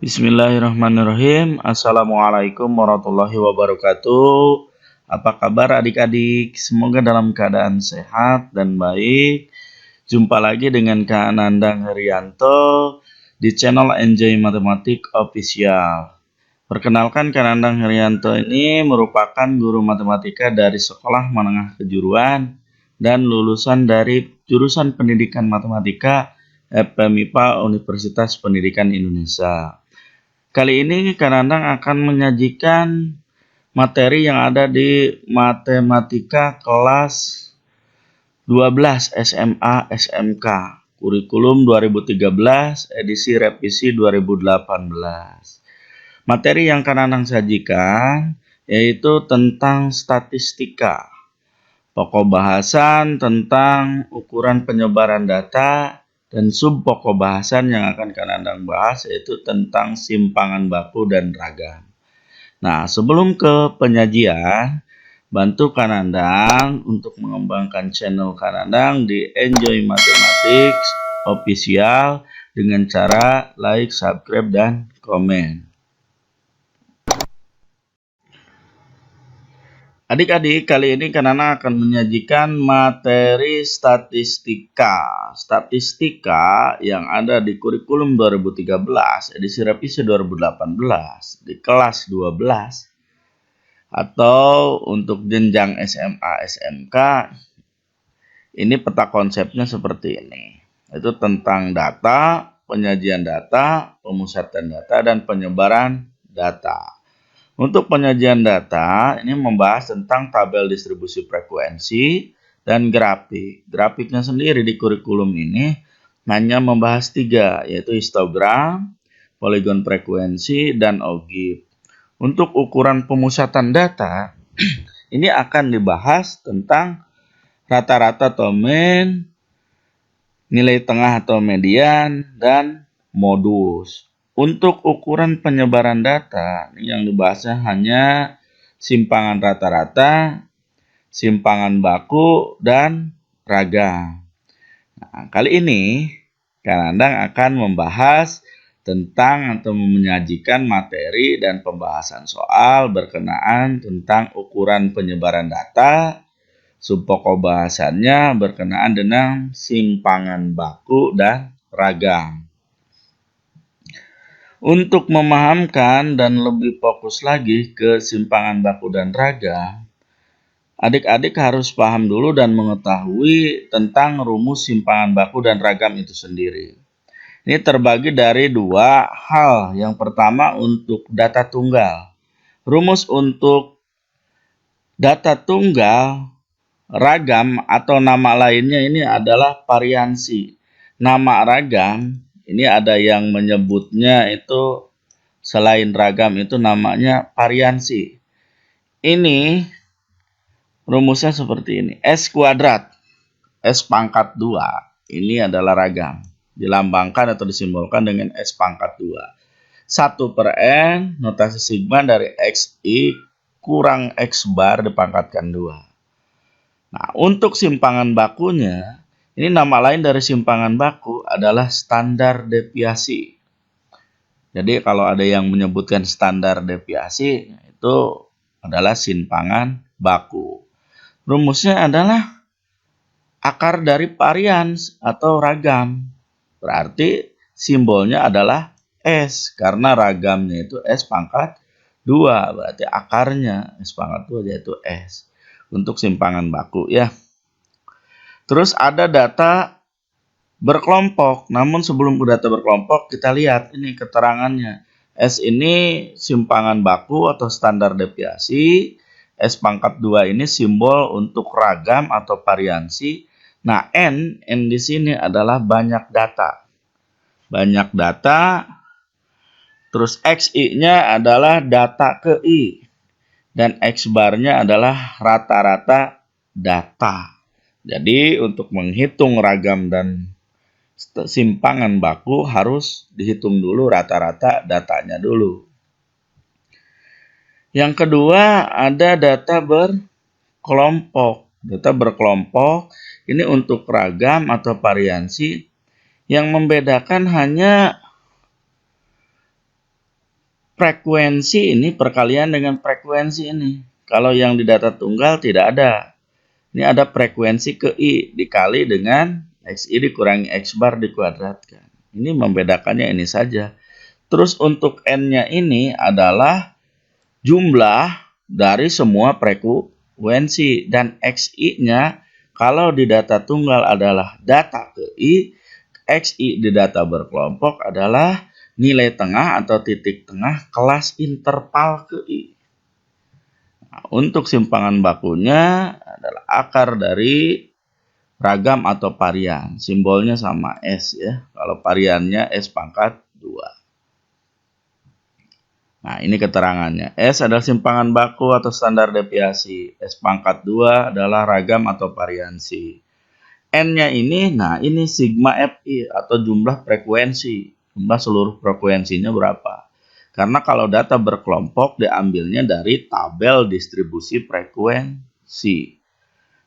Bismillahirrahmanirrahim. Assalamualaikum warahmatullahi wabarakatuh. Apa kabar adik-adik? Semoga dalam keadaan sehat dan baik. Jumpa lagi dengan Kak Nandang Herianto di channel Enjoy Matematik Official. Perkenalkan, Kak Nandang Herianto ini merupakan guru matematika dari Sekolah Menengah Kejuruan dan lulusan dari jurusan Pendidikan Matematika FPMIPA Universitas Pendidikan Indonesia. Kali ini Kak Nandang akan menyajikan materi yang ada di Matematika kelas 12 SMA SMK Kurikulum 2013 edisi revisi 2018. Materi yang Kak Nandang sajikan yaitu tentang statistika. Pokok bahasan tentang ukuran penyebaran data dan sub pokok bahasan yang akan Kak Nandang bahas yaitu tentang simpangan baku dan ragam. Nah, sebelum ke penyajian, bantu Kak Nandang untuk mengembangkan channel Kak Nandang di Enjoy Mathematics Official dengan cara like, subscribe, dan komen. Adik-adik, kali ini Kak Nandang akan menyajikan materi statistika. Statistika yang ada di kurikulum 2013, edisi revisi 2018, di kelas 12, atau untuk jenjang SMA SMK, ini peta konsepnya seperti ini. Itu tentang data, penyajian data, pemusatan data, dan penyebaran data. Untuk penyajian data, ini membahas tentang tabel distribusi frekuensi dan grafik. Grafiknya sendiri di kurikulum ini hanya membahas 3, yaitu histogram, poligon frekuensi, dan ogive. Untuk ukuran pemusatan data, ini akan dibahas tentang rata-rata atau mean, nilai tengah atau median, dan modus. Untuk ukuran penyebaran data, yang dibahasnya hanya simpangan rata-rata, simpangan baku, dan ragam. Nah, kali ini Kak Nandang akan membahas tentang atau menyajikan materi dan pembahasan soal berkenaan tentang ukuran penyebaran data, subpokok bahasannya berkenaan dengan simpangan baku dan ragam. Untuk memahamkan dan lebih fokus lagi ke simpangan baku dan ragam, adik-adik harus paham dulu dan mengetahui tentang rumus simpangan baku dan ragam itu sendiri. Ini terbagi dari 2 hal. Yang pertama untuk data tunggal. Rumus untuk data tunggal, ragam atau nama lainnya ini adalah variansi. Nama ragam ini ada yang menyebutnya itu selain ragam itu namanya variansi. Ini rumusnya seperti ini. S kuadrat, S pangkat 2. Ini adalah ragam. Dilambangkan atau disimbolkan dengan S pangkat 2. 1/N, notasi sigma dari XI kurang X bar dipangkatkan 2. Nah, untuk simpangan bakunya, ini nama lain dari simpangan baku adalah standar deviasi. Jadi kalau ada yang menyebutkan standar deviasi, itu adalah simpangan baku. Rumusnya adalah akar dari varians atau ragam. Berarti simbolnya adalah S, karena ragamnya itu S pangkat 2. Berarti akarnya S pangkat 2 yaitu S. Untuk simpangan baku ya. Terus ada data berkelompok. Namun sebelum data berkelompok, kita lihat ini keterangannya. S ini simpangan baku atau standar deviasi. S pangkat 2 ini simbol untuk ragam atau variansi. Nah, N di sini adalah banyak data. Banyak data. Terus XI-nya adalah data ke I. Dan X bar-nya adalah rata-rata data. Jadi untuk menghitung ragam dan simpangan baku harus dihitung dulu rata-rata datanya dulu. Yang kedua ada data berkelompok. Data berkelompok ini untuk ragam atau variansi yang membedakan hanya frekuensi ini perkalian dengan frekuensi ini. Kalau yang di data tunggal tidak ada. Ini ada frekuensi ke I dikali dengan XI dikurangi X bar dikuadratkan. Ini membedakannya ini saja. Terus untuk N-nya ini adalah jumlah dari semua frekuensi. Dan XI-nya kalau di data tunggal adalah data ke I, XI di data berkelompok adalah nilai tengah atau titik tengah kelas interval ke I. Nah, untuk simpangan bakunya adalah akar dari ragam atau varian. Simbolnya sama S ya. Kalau variannya S pangkat 2. Nah, ini keterangannya. S adalah simpangan baku atau standar deviasi. S pangkat 2 adalah ragam atau variansi. N-nya ini, nah ini sigma Fi atau jumlah frekuensi. Jumlah seluruh frekuensinya berapa. Karena kalau data berkelompok diambilnya dari tabel distribusi frekuensi.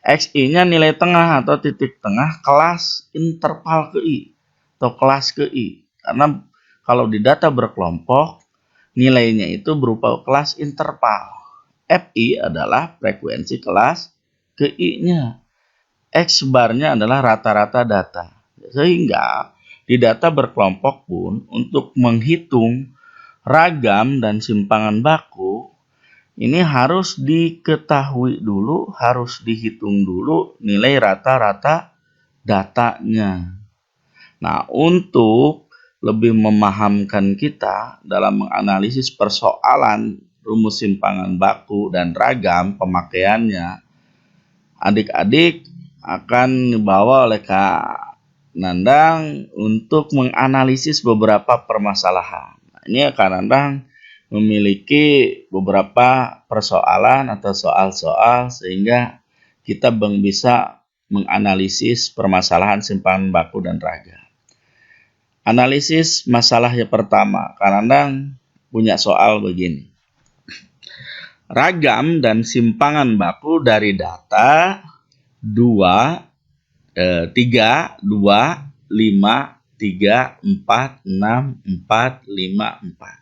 XI-nya nilai tengah atau titik tengah kelas interval ke I atau kelas ke I. Karena kalau di data berkelompok nilainya itu berupa kelas interval. Fi adalah frekuensi kelas ke I-nya. X bar-nya adalah rata-rata data. Sehingga di data berkelompok pun untuk menghitung ragam dan simpangan baku ini harus diketahui dulu, harus dihitung dulu nilai rata-rata datanya. Nah, untuk lebih memahamkan kita dalam menganalisis persoalan rumus simpangan baku dan ragam pemakaiannya, adik-adik akan dibawa oleh Kak Nandang untuk menganalisis beberapa permasalahan. Nah, ini Kak Nandang memiliki beberapa persoalan atau soal-soal sehingga kita bisa menganalisis permasalahan simpangan baku dan ragam. Analisis masalah yang pertama, Kak Nandang punya soal begini. Ragam dan simpangan baku dari data 3, 2, 5, 3, 4, 6, 4, 5, 4.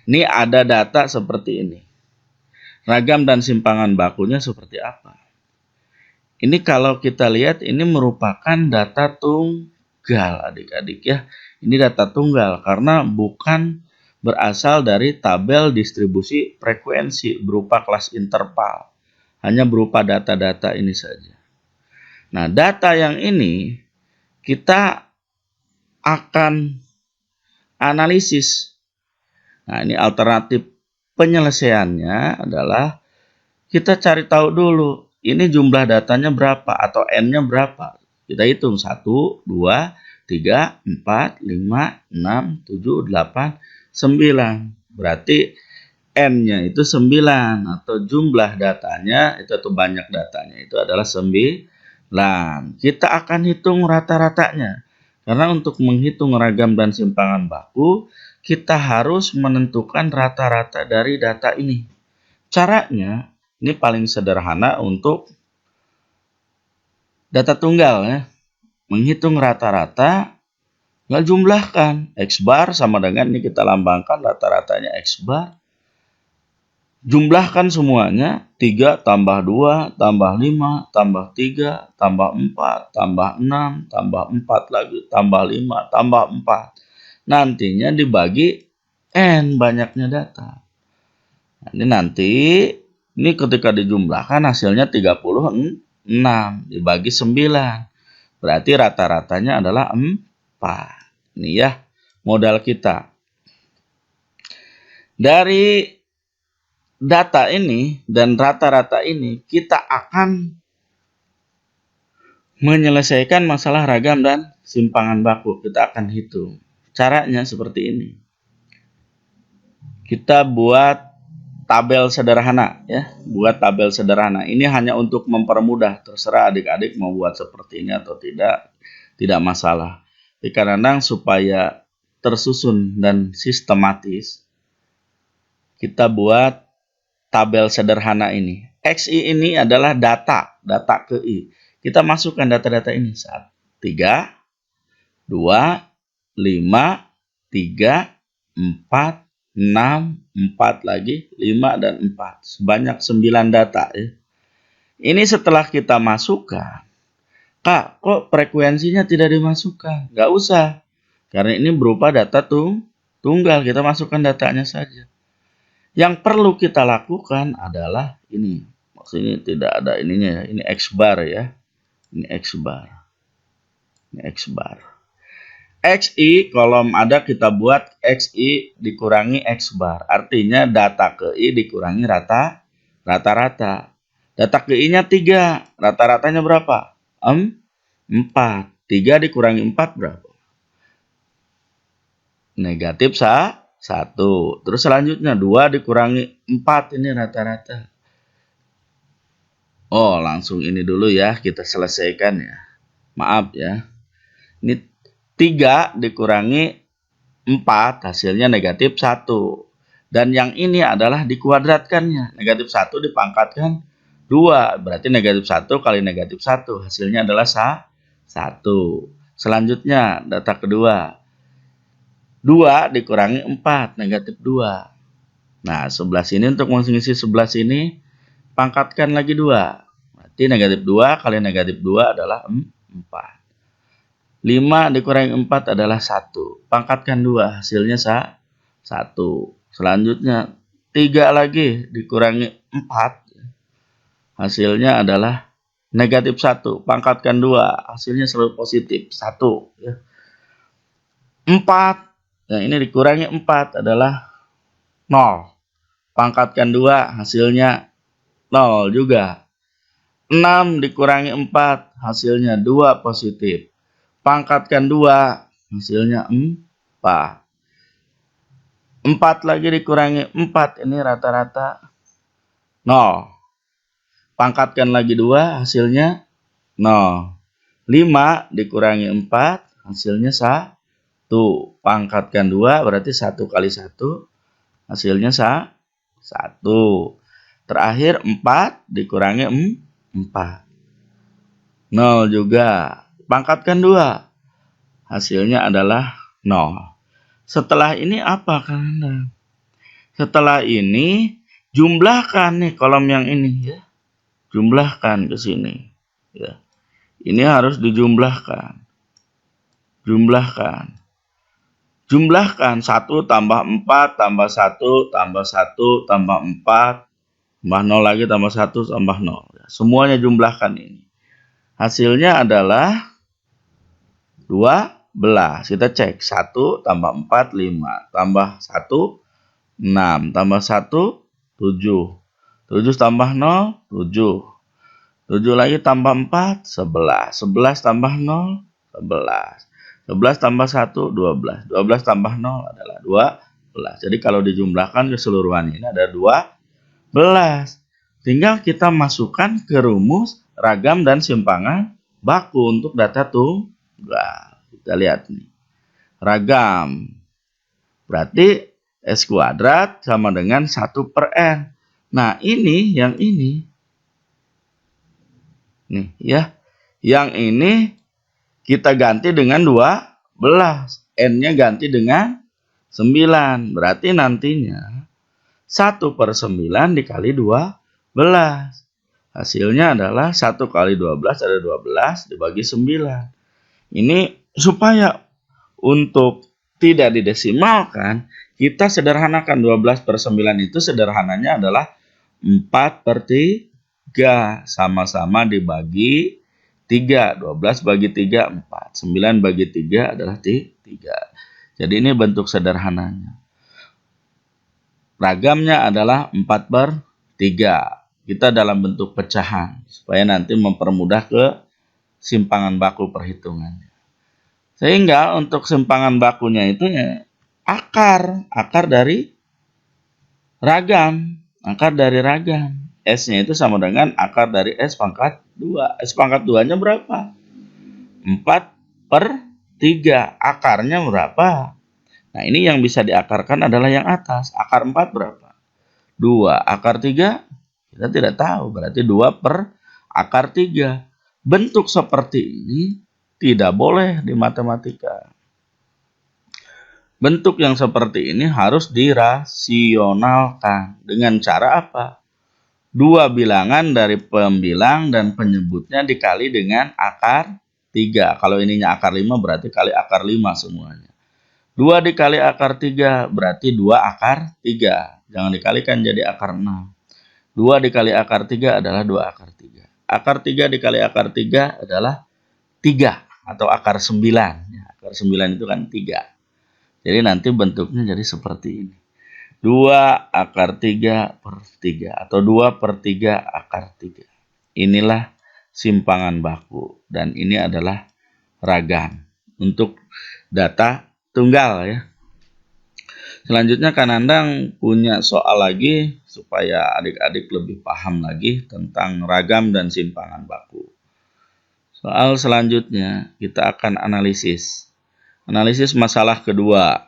Ini ada data seperti ini. Ragam dan simpangan bakunya seperti apa? Ini kalau kita lihat ini merupakan data tunggal adik-adik ya. Ini data tunggal karena bukan berasal dari tabel distribusi frekuensi berupa kelas interval. Hanya berupa data-data ini saja. Nah, data yang ini kita akan analisis. Nah, ini alternatif penyelesaiannya adalah kita cari tahu dulu ini jumlah datanya berapa atau N-nya berapa. Kita hitung 1, 2, 3, 4, 5, 6, 7, 8, 9. Berarti N-nya itu 9 atau jumlah datanya itu atau banyak datanya itu adalah 9. Kita akan hitung rata-ratanya. Karena untuk menghitung ragam dan simpangan baku, kita harus menentukan rata-rata dari data ini. Caranya, ini paling sederhana untuk data tunggal ya. Menghitung rata-rata, nggak jumlahkan. X bar sama dengan ini kita lambangkan rata-ratanya X bar. Jumlahkan semuanya, 3 tambah 2, tambah 5, tambah 3, tambah 4, tambah 6, tambah 4 lagi, tambah 5, tambah 4. Nantinya dibagi N banyaknya data. Nah, ini nanti, ini ketika dijumlahkan hasilnya 36, dibagi 9. Berarti rata-ratanya adalah 4. Ini ya, modal kita. Dari data ini dan rata-rata ini kita akan menyelesaikan masalah ragam dan simpangan baku. Kita akan hitung. Caranya seperti ini. Kita buat tabel sederhana ya, buat tabel sederhana. Ini hanya untuk mempermudah, terserah adik-adik mau buat seperti ini atau tidak masalah. Tapi kadang-kadang supaya tersusun dan sistematis, kita buat tabel sederhana ini. XI ini adalah data ke I. Kita masukkan data-data ini. 3, 2, 5, 3, 4, 6, 4 lagi, 5, dan 4. Sebanyak 9 data ya. Ini setelah kita masukkan. Kak, kok frekuensinya tidak dimasukkan? Nggak usah. Karena ini berupa data tunggal. Kita masukkan datanya saja. Yang perlu kita lakukan adalah ini. Maksudnya tidak ada ininya ya. Ini X bar ya. Ini X bar. Ini X bar. XI kolom ada kita buat XI dikurangi X bar. Artinya data ke I dikurangi rata-rata. Data ke I-nya 3. Rata-ratanya berapa? 4. 3 dikurangi 4 berapa? Negatif 1. Terus selanjutnya 2 dikurangi 4. Ini rata-rata. Oh, langsung ini dulu ya. Kita selesaikan ya. Maaf ya. Ini 3 dikurangi 4, hasilnya negatif 1. Dan yang ini adalah dikuadratkannya. Negatif 1 dipangkatkan 2. Berarti negatif 1 kali negatif 1. Hasilnya adalah 1. Selanjutnya, data kedua. 2 dikurangi 4, negatif 2. Nah, 11 ini untuk mengisi 11 ini, pangkatkan lagi 2. Berarti negatif 2 kali negatif 2 adalah 4. 5 dikurangi 4 adalah 1. Pangkatkan 2, hasilnya 1. Selanjutnya, 3 lagi dikurangi 4. Hasilnya adalah negatif 1. Pangkatkan 2, hasilnya selalu positif. 1. 4. Nah, ini dikurangi 4 adalah 0. Pangkatkan 2, hasilnya 0 juga. 6 dikurangi 4, hasilnya 2 positif. Pangkatkan 2, hasilnya 4. 4 lagi dikurangi 4, ini rata-rata 0. Pangkatkan lagi 2, hasilnya 0. 5 dikurangi 4, hasilnya 1. Pangkatkan 2, berarti 1 kali 1, hasilnya 1. Terakhir 4 dikurangi 4. 0 juga. Pangkatkan 2. Hasilnya adalah 0. Setelah ini apa kan? Setelah ini jumlahkan nih kolom yang ini ya. Jumlahkan ke sini ya. Ini harus dijumlahkan. Jumlahkan. Jumlahkan 1 tambah 4 tambah 1 tambah 1 tambah 4 tambah 0 lagi tambah 1 tambah 0. Semuanya jumlahkan ini. Hasilnya adalah 12. Kita cek 1 tambah 4 5 tambah 1 6 tambah 1 7. 7 tambah 0 7. 7 lagi tambah 4 11. 11 tambah 0 11. 11 tambah 1 12. 12 tambah 0 adalah 12. Jadi kalau dijumlahkan keseluruhan ini ada 12. Tinggal kita masukkan ke rumus ragam dan simpangan baku untuk data tunggal. Kita lihat nih. Ragam. Berarti S kuadrat sama dengan 1/N. Nah, ini yang ini. Nih ya. Yang ini kita ganti dengan 12. N-nya ganti dengan 9. Berarti nantinya 1/9 dikali 12. Hasilnya adalah 1 kali 12 ada 12 dibagi 9. Ini supaya untuk tidak didesimalkan, kita sederhanakan 12/9 itu sederhananya adalah 4/3. Sama-sama dibagi 3. 12 bagi 3, 4. 9 bagi 3 adalah 3. Jadi ini bentuk sederhananya. Ragamnya adalah 4/3. Kita dalam bentuk pecahan supaya nanti mempermudah ke simpangan baku perhitungannya. Sehingga untuk simpangan bakunya itu ya akar dari ragam, S-nya itu sama dengan akar dari S pangkat 2. S pangkat 2-nya berapa? 4/3. Akarnya berapa? Nah, ini yang bisa diakarkan adalah yang atas. Akar 4 berapa? 2. Akar 3? Kita tidak tahu, berarti 2/akar 3. Bentuk seperti ini tidak boleh di matematika. Bentuk yang seperti ini harus dirasionalkan. Dengan cara apa? Dua bilangan dari pembilang dan penyebutnya dikali dengan akar 3. Kalau ininya akar 5 berarti kali akar 5 semuanya. 2 dikali akar 3 berarti 2 akar 3. Jangan dikalikan jadi akar 6. 2 dikali akar 3 adalah 2 akar 3. Akar 3 dikali akar 3 adalah 3 atau akar 9. Akar 9 itu kan 3. Jadi nanti bentuknya jadi seperti ini. 2 akar 3 per 3 atau 2 per 3 akar 3. Inilah simpangan baku dan ini adalah ragam untuk data tunggal ya. Selanjutnya Kak Nandang punya soal lagi supaya adik-adik lebih paham lagi tentang ragam dan simpangan baku. Soal selanjutnya kita akan analisis. Analisis masalah kedua.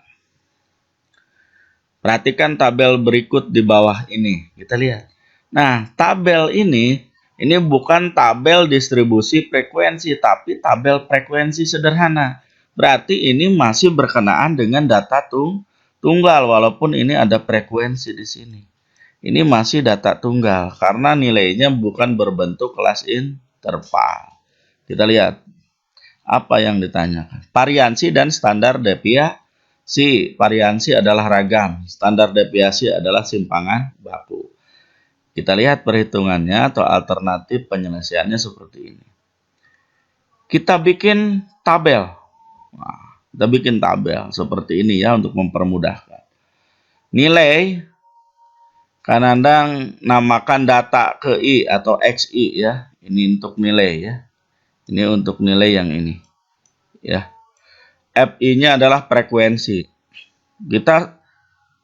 Perhatikan tabel berikut di bawah ini. Kita lihat. Nah, tabel ini bukan tabel distribusi frekuensi, tapi tabel frekuensi sederhana. Berarti ini masih berkenaan dengan data tunggal, walaupun ini ada frekuensi di sini. Ini masih data tunggal, karena nilainya bukan berbentuk kelas interval. Kita lihat. Apa yang ditanyakan? Variansi dan standar deviasi. Variansi adalah ragam, standar deviasi adalah simpangan baku. Kita lihat perhitungannya atau alternatif penyelesaiannya seperti ini. Kita bikin tabel. Nah, kita bikin tabel seperti ini ya untuk mempermudahkan. Nilai, Kak Nandang namakan data ke I atau XI ya. Ini untuk nilai ya. Ini untuk nilai yang ini. Ya. FI-nya adalah frekuensi. Kita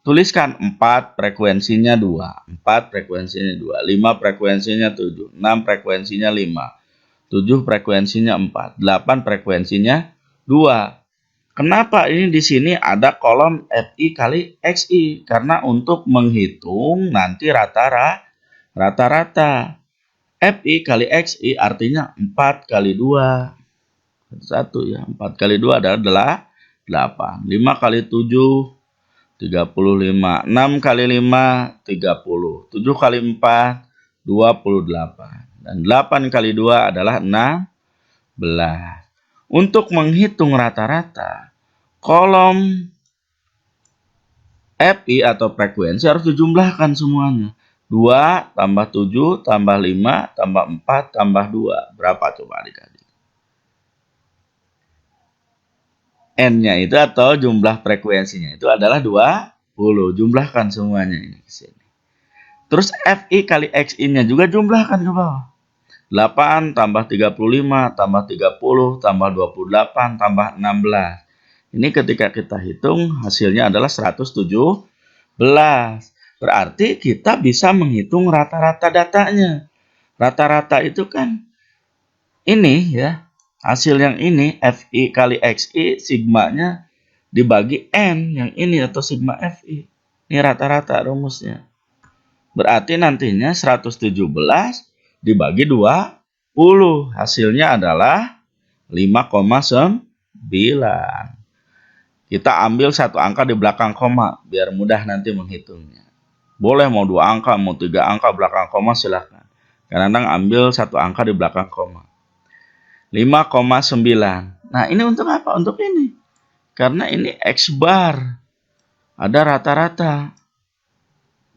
tuliskan 4 frekuensinya 2. 4 frekuensinya 2. 5 frekuensinya 7. 6 frekuensinya 5. 7 frekuensinya 4. 8 frekuensinya 2. Kenapa ini di sini ada kolom FI kali XI? Karena untuk menghitung nanti rata-rata. FI kali XI artinya 4 kali 2. 1 ya. 4 kali 2 adalah 8. 5 kali 7, 35. 6 kali 5, 30. 7 kali 4, 28. Dan 8 kali 2 adalah 16. Untuk menghitung rata-rata, kolom FI atau frekuensi harus dijumlahkan semuanya. 2 tambah 7 tambah 5 tambah 4 tambah 2. Berapa coba adik-adik? N-nya itu atau jumlah frekuensinya itu adalah 20. Jumlahkan semuanya ini ke sini. Terus FI kali XI-nya juga jumlahkan ke bawah. 8 tambah 35 tambah 30 tambah 28 tambah 16. Ini ketika kita hitung hasilnya adalah 117. Berarti kita bisa menghitung rata-rata datanya. Rata-rata itu kan ini ya. Hasil yang ini FI kali XI sigmanya dibagi N yang ini atau sigma FI. Ini rata-rata rumusnya. Berarti nantinya 117 dibagi 20. Hasilnya adalah 5,9. Kita ambil satu angka di belakang koma biar mudah nanti menghitungnya. Boleh mau 2 angka, mau 3 angka belakang koma silakan. Kadang-kadang ambil satu angka di belakang koma. 5,9. Nah, ini untuk apa? Untuk ini. Karena ini X bar. Ada rata-rata.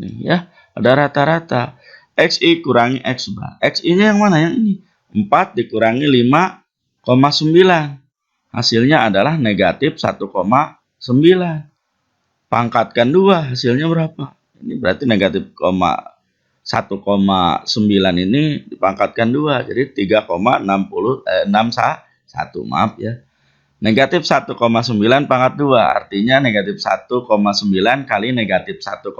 Nih ya, ada rata-rata. XI kurangi X bar. XI-nya yang mana? Yang ini. 4 dikurangi 5,9. Hasilnya adalah negatif 1,9. Pangkatkan 2, hasilnya berapa? Ini berarti negatif 1,9 ini dipangkatkan 2, jadi 3,61, maaf ya. Negatif 1,9 pangkat 2, artinya negatif 1,9 kali negatif 1,9,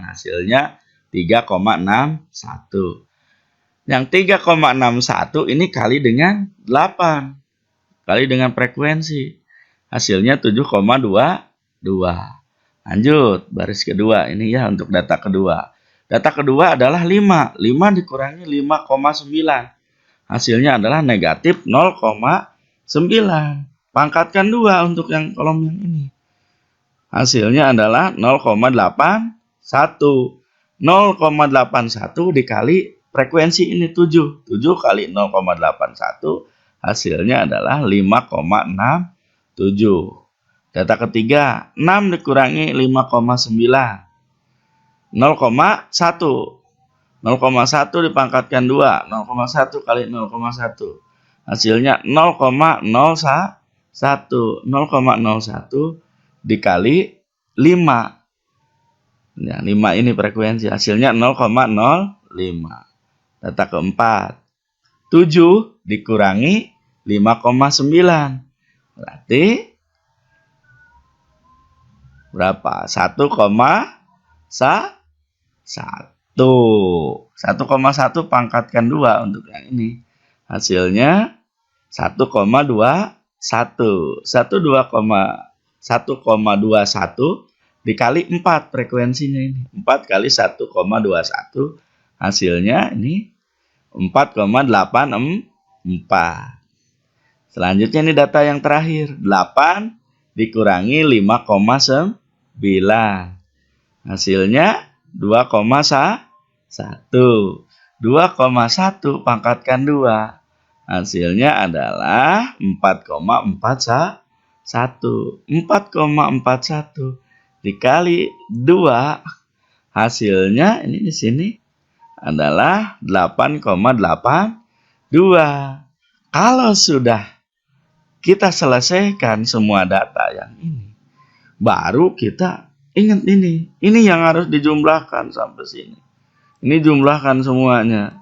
hasilnya 3,61. Yang 3,61 ini kali dengan 8, kali dengan frekuensi, hasilnya 7,22. Lanjut, baris kedua ini ya untuk data kedua. Data kedua adalah 5. 5 dikurangi 5,9. Hasilnya adalah negatif 0,9. Pangkatkan 2 untuk yang kolom yang ini. Hasilnya adalah 0,81. 0,81 dikali frekuensi ini 7. 7 kali 0,81 hasilnya adalah 5,67. Data ketiga, 6 dikurangi 5,9. 0,1. 0,1 dipangkatkan 2. 0,1 kali 0,1. Hasilnya 0,01. 0,01 dikali 5. Ya, 5 ini frekuensi. Hasilnya 0,05. Data keempat, 7 dikurangi 5,9. Berarti berapa? 1,1. 1,1 pangkatkan 2 untuk yang ini. Hasilnya 1,21. 1,21 dikali 4 frekuensinya ini. 4 kali 1,21 hasilnya ini 4,84. Selanjutnya ini data yang terakhir. 8 dikurangi 5,9. Hasilnya 2,1. 2,1 pangkatkan 2. Hasilnya adalah 4,41. 4,41 dikali 2 hasilnya ini di sini adalah 8,82. Kalau sudah kita selesaikan semua data yang ini, baru kita ingat ini. Ini yang harus dijumlahkan sampai sini. Ini jumlahkan semuanya.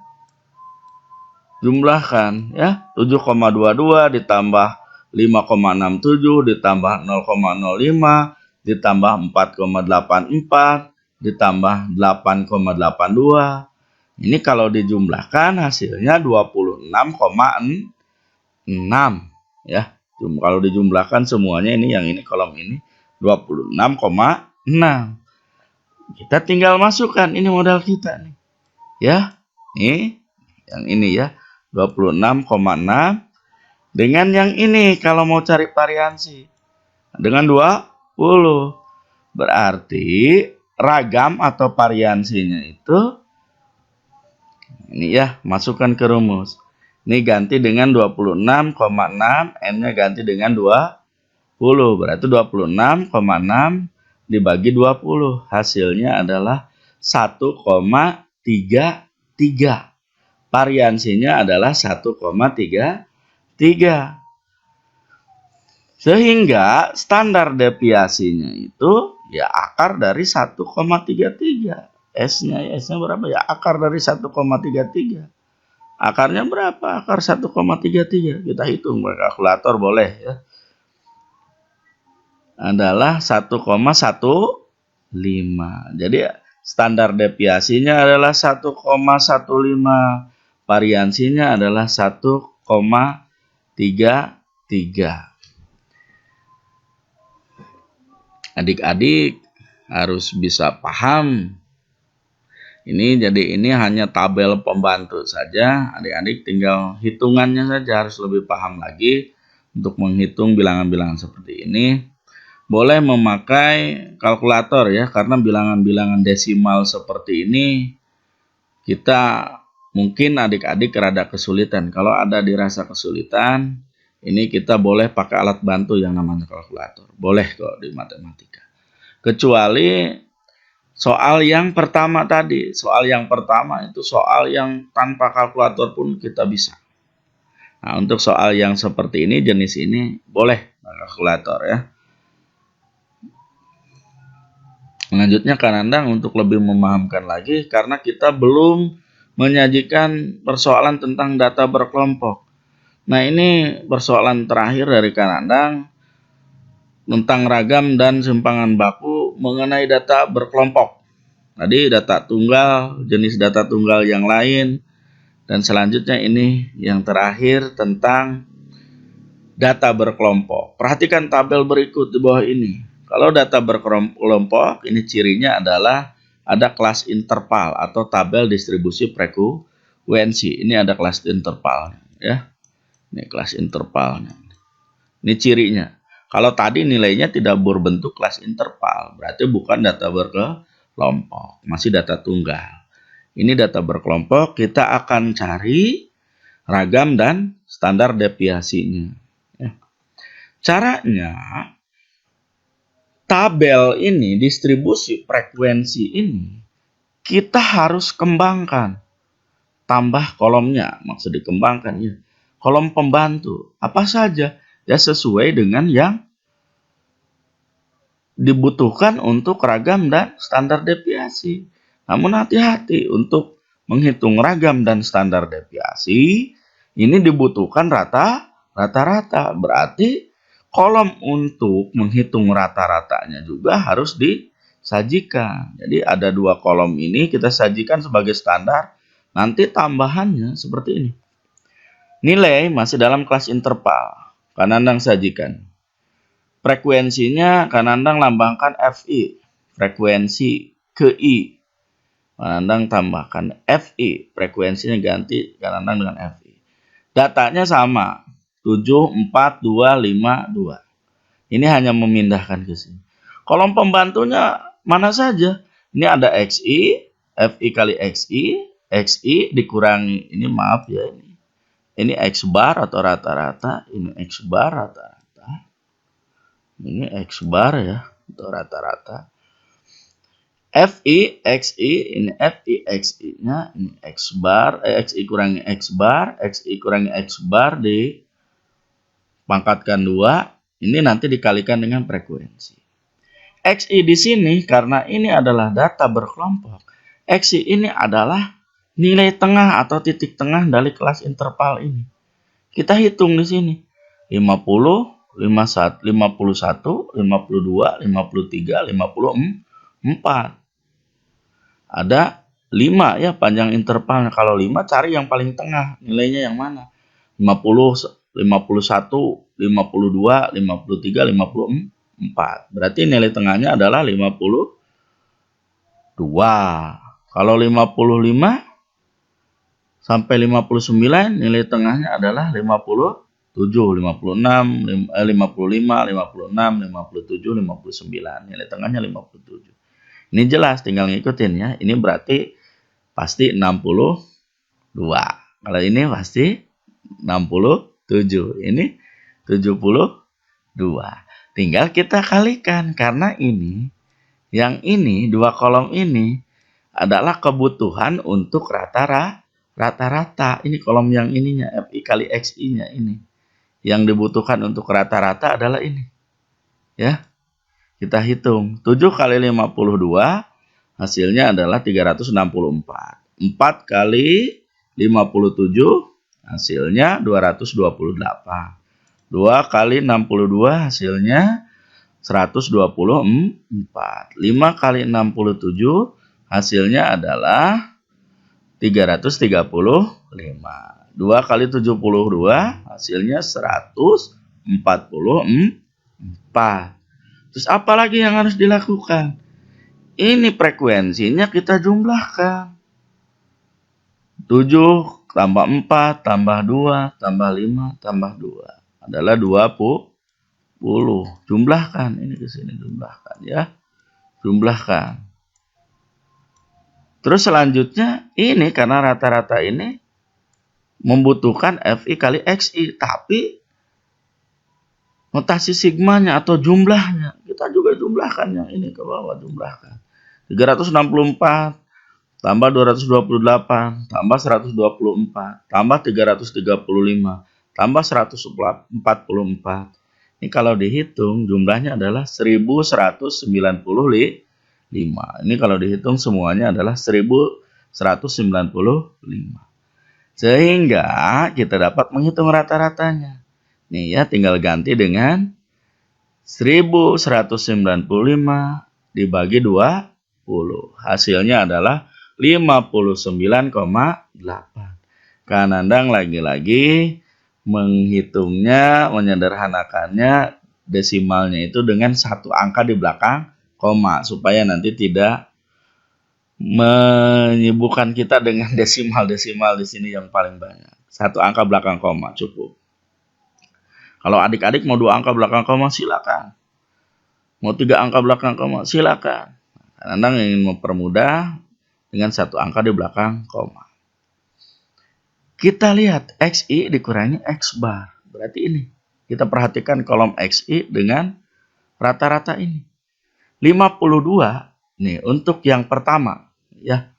Jumlahkan ya. 7,22 ditambah 5,67 ditambah 0,05 ditambah 4,84 ditambah 8,82. Ini kalau dijumlahkan hasilnya 26,6 ya. Kalau dijumlahkan semuanya ini yang ini kolom ini 26,6. Kita tinggal masukkan ini modal kita nih. Ya. Nih yang ini ya. 26,6 dengan yang ini kalau mau cari variansi dengan 20. Berarti ragam atau variansinya itu ini ya, masukkan ke rumus. Ini ganti dengan 26,6, N-nya ganti dengan 20. Berarti 26,6 dibagi 20. Hasilnya adalah 1,33. Variansinya adalah 1,33. Sehingga standar deviasinya itu ya akar dari 1,33. S-nya berapa ya? Akar dari 1,33. Akarnya berapa? Akar 1,33. Kita hitung pakai kalkulator boleh ya. Adalah 1,15. Jadi standar deviasinya adalah 1,15. Variansinya adalah 1,33. Adik-adik harus bisa paham. Jadi ini hanya tabel pembantu saja. Adik-adik tinggal hitungannya saja harus lebih paham lagi untuk menghitung bilangan-bilangan seperti ini. Boleh memakai kalkulator ya, karena bilangan-bilangan desimal seperti ini kita mungkin adik-adik rada kesulitan. Kalau ada dirasa kesulitan, ini kita boleh pakai alat bantu yang namanya kalkulator. Boleh kok di matematika. Kecuali soal yang pertama tadi. Soal yang pertama itu soal yang tanpa kalkulator pun kita bisa. Nah, untuk soal yang seperti ini, jenis ini, boleh pakai kalkulator ya. Selanjutnya Kanandang untuk lebih memahamkan lagi, karena kita belum menyajikan persoalan tentang data berkelompok. Nah, ini persoalan terakhir dari Kanandang tentang ragam dan simpangan baku mengenai data berkelompok. Tadi data tunggal, jenis data tunggal yang lain, dan selanjutnya ini yang terakhir tentang data berkelompok. Perhatikan tabel berikut di bawah ini. Kalau data berkelompok, ini cirinya adalah ada kelas interval atau tabel distribusi frekuensi. Ini ada kelas intervalnya ya. Ini kelas intervalnya. Ini cirinya. Kalau tadi nilainya tidak berbentuk kelas interval, berarti bukan data berkelompok, masih data tunggal. Ini data berkelompok, kita akan cari ragam dan standar deviasinya. Caranya, tabel ini, distribusi frekuensi ini, kita harus kembangkan. Tambah kolomnya, maksud dikembangkan ya. Kolom pembantu, apa saja? Ya sesuai dengan yang dibutuhkan untuk ragam dan standar deviasi. Namun hati-hati untuk menghitung ragam dan standar deviasi, ini dibutuhkan rata-rata. Berarti kolom untuk menghitung rata-ratanya juga harus disajikan. Jadi ada dua kolom ini kita sajikan sebagai standar. Nanti tambahannya seperti ini. Nilai masih dalam kelas interval. Kanandang sajikan. Frekuensinya Kanandang lambangkan FI. Frekuensi ke I. Kanandang tambahkan FI. Frekuensinya ganti Kanandang dengan FI. Datanya sama. 74252. Ini hanya memindahkan ke sini. Kolom pembantunya mana saja? Ini ada XI. FI kali XI. XI dikurangi. Ini maaf ya ini. Ini X bar atau rata-rata. Ini X bar rata-rata. Ini X bar ya, atau rata-rata. FI, XI, ini FI, XI-nya, ini X bar, XI kurangi X bar, XI kurangi X bar dipangkatkan 2, ini nanti dikalikan dengan frekuensi. XI di sini, karena ini adalah data berkelompok, XI ini adalah nilai tengah atau titik tengah dari kelas interval ini. Kita hitung di sini. 50, 51, 52, 53, 54. Ada 5 ya panjang intervalnya. Kalau 5 cari yang paling tengah. Nilainya yang mana? 50, 51, 52, 53, 54. Berarti nilai tengahnya adalah 52. Kalau 55 sampai 59 nilai tengahnya adalah 57, 56, 55, 56, 57, 59. Nilai tengahnya 57. Ini jelas tinggal ngikutin ya. Ini berarti pasti 62. Kalau ini pasti 67. Ini 72. Tinggal kita kalikan karena ini yang ini dua kolom ini adalah kebutuhan untuk rata-rata. Ini kolom yang ininya, FI kali XI-nya ini. Yang dibutuhkan untuk rata-rata adalah ini. Ya. Kita hitung. 7 kali 52, hasilnya adalah 364. 4 kali 57, hasilnya 228. 2 kali 62, hasilnya 124. 5 kali 67, hasilnya adalah 335. 2 kali 72 hasilnya 144. Terus apa lagi yang harus dilakukan? Ini frekuensinya kita jumlahkan. 7 tambah 4 tambah 2 tambah 5 tambah 2 adalah 20. Jumlahkan ini ke sini, jumlahkan ya. Jumlahkan. Terus selanjutnya ini karena rata-rata ini membutuhkan FI kali XI, tapi notasi sigmanya atau jumlahnya kita juga jumlahkan yang ini ke bawah, jumlahkan. 364 tambah 228 tambah 124 tambah 335 tambah 144. Ini kalau dihitung jumlahnya adalah 1195. Ini kalau dihitung semuanya adalah 1195. Sehingga kita dapat menghitung rata-ratanya. Nih ya, tinggal ganti dengan 1195 dibagi 20. Hasilnya adalah 59,8. Kanandang lagi-lagi menghitungnya, menyederhanakannya desimalnya itu dengan satu angka di belakang koma supaya nanti tidak menyibukkan kita dengan desimal-desimal di sini yang paling banyak. Satu angka belakang koma cukup. Kalau adik-adik mau 2 angka belakang koma, silakan. Mau 3 angka belakang koma, silakan. Anda ingin mempermudah dengan 1 angka di belakang koma. Kita lihat XI dikurangi X bar. Berarti ini. Kita perhatikan kolom XI dengan rata-rata ini. 52 nih untuk yang pertama ya.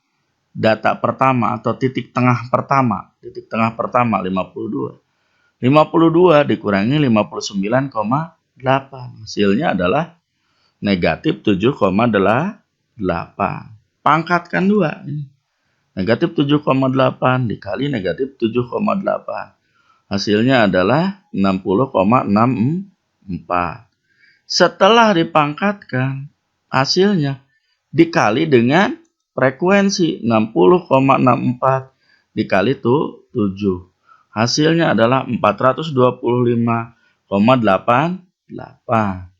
Data pertama atau titik tengah pertama 52. 52 dikurangi 59,8. Hasilnya adalah negatif 7,8. Pangkatkan 2. Negatif 7,8 dikali negatif 7,8. Hasilnya adalah 60,64. Setelah dipangkatkan, hasilnya dikali dengan frekuensi 60,64 dikali 7. Hasilnya adalah 425,88.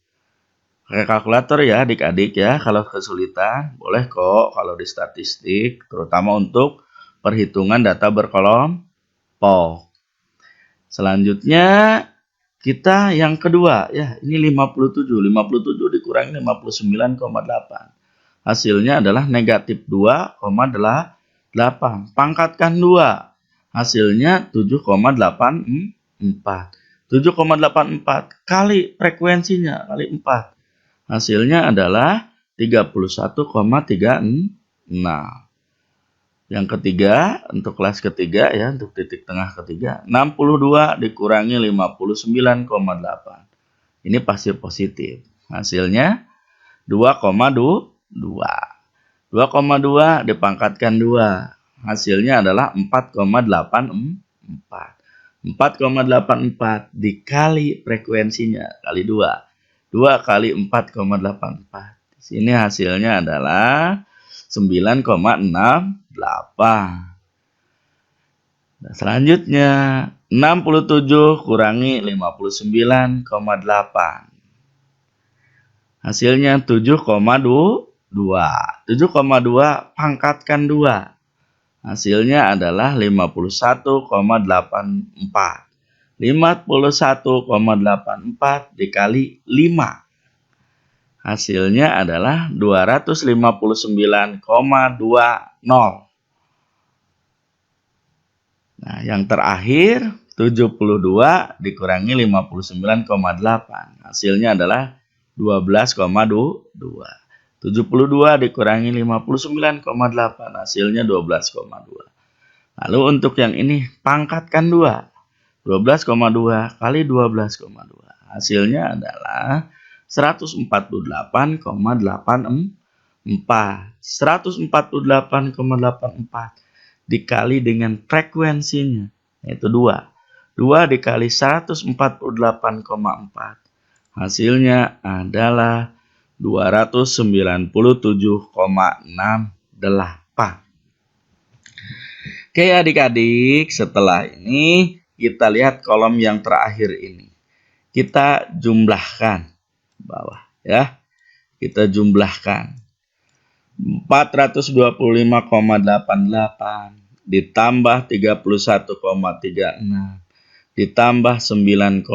Pakai kalkulator ya adik-adik ya. Kalau kesulitan boleh kok kalau di statistik, terutama untuk perhitungan data berkelompok. Selanjutnya kita yang kedua ya, ini 57. 57 dikurangi 59,8. Hasilnya adalah negatif 2,8. Pangkatkan 2. Hasilnya 7,84. 7,84 kali frekuensinya kali 4. Hasilnya adalah 31,36. Yang ketiga, untuk kelas ketiga ya, untuk titik tengah ketiga, 62 dikurangi 59,8. Ini pasti positif. Hasilnya 2,2. 2,2 dipangkatkan 2. Hasilnya adalah 4,84. 4,84 dikali frekuensinya kali 2. 2 kali 4,84. Di sini hasilnya adalah 9,68. Nah, selanjutnya 67 kurangi 59,8. Hasilnya 7,2. 7,2 pangkatkan 2. Hasilnya adalah 51,84. 51,84 dikali 5. Hasilnya adalah 259,20. Nah, yang terakhir 72 dikurangi 59,8. Hasilnya adalah 12,2. 72 dikurangi 59,8. Hasilnya 12,2. Lalu untuk yang ini pangkatkan 2. 12,2 kali 12,2. Hasilnya adalah 148,84. 148,84 dikali dengan frekuensinya, yaitu 2. 2 dikali 148,4. Hasilnya adalah 297,68. Oke adik-adik, setelah ini kita lihat kolom yang terakhir ini. Kita jumlahkan bawah ya. Kita jumlahkan 425,88 ditambah 31,36 ditambah 9,68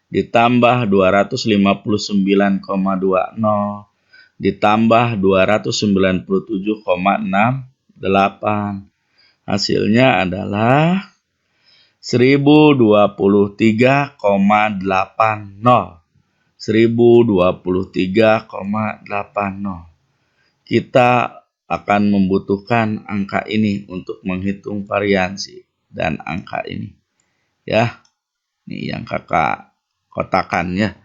ditambah 259,20 ditambah 297,68. Hasilnya adalah 1023,80. 1023,80. Kita akan membutuhkan angka ini untuk menghitung variansi dan angka ini. Ya. Ini yang kakak kotakan ya.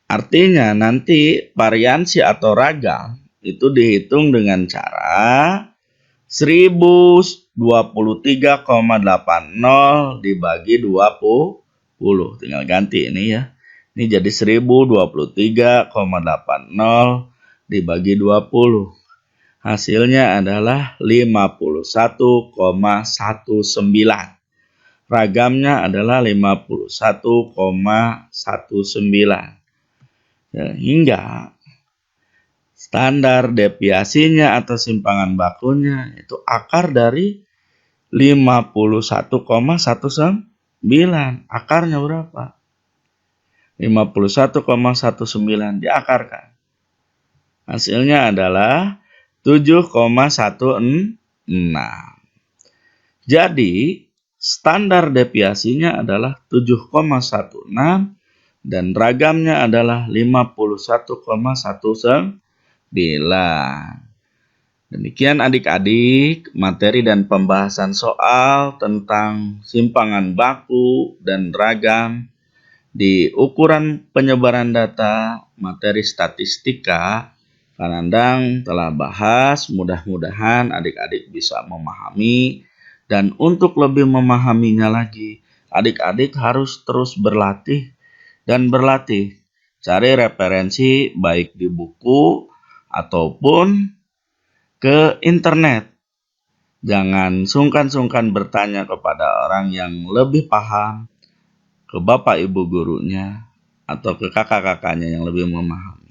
Artinya nanti variansi atau ragam itu dihitung dengan cara 1023,80 dibagi 20. Tinggal ganti ini ya. Ini jadi 1023,80 dibagi 20. Hasilnya adalah 51,19. Ragamnya adalah 51,19. Hingga standar deviasinya atau simpangan bakunya itu akar dari 51,19. Akarnya berapa? 51,19 diakarkan. Hasilnya adalah 7,16. Jadi, standar deviasinya adalah 7,16 dan ragamnya adalah 51,19. Demikian adik-adik, materi dan pembahasan soal tentang simpangan baku dan ragam di ukuran penyebaran data materi statistika. Kanandang telah bahas, mudah-mudahan adik-adik bisa memahami. Dan untuk lebih memahaminya lagi, adik-adik harus terus berlatih dan berlatih. Cari referensi baik di buku ataupun ke internet. Jangan sungkan-sungkan bertanya kepada orang yang lebih paham, ke bapak ibu gurunya, atau ke kakak-kakaknya yang lebih memahami.